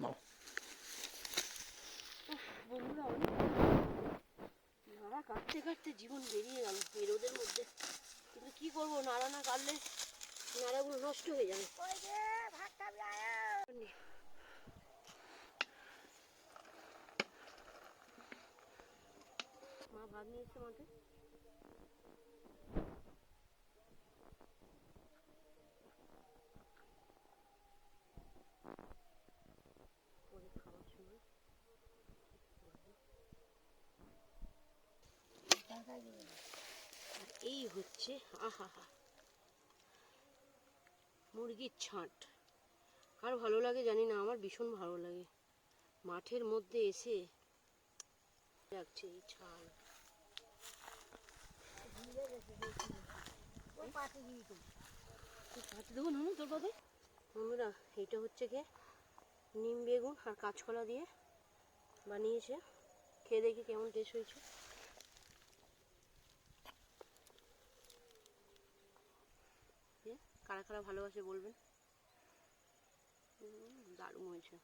নাও। বন্ধুরা অনেক নাড়া কাটতে কাটতে জীবন বেরিয়ে গেল এই রোদের মধ্যে, কিন্তু কি করবো, নাড়া না কাটলে নাড়াগুলো নষ্ট হয়ে যাবে। মা ভাত নিয়ে এসছে মাঠে। খাওয়ার সময় এই হচ্ছে আহা হা মুরগির ছাঁট। কার ভালো লাগে জানি না, আমার ভীষণ ভালো লাগে। মাঠের মধ্যে এসে রাখছে এই ছাল। দেবো না তোর পাতে। বন্ধুরা এইটা হচ্ছে কি নিম বেগুন আর কাঁচকলা দিয়ে বানিয়েছে, খেয়ে দেখি কেমন টেস্ট হয়েছে। কারা কারা ভালোবাসে বলবেন, দারুণ হয়েছে।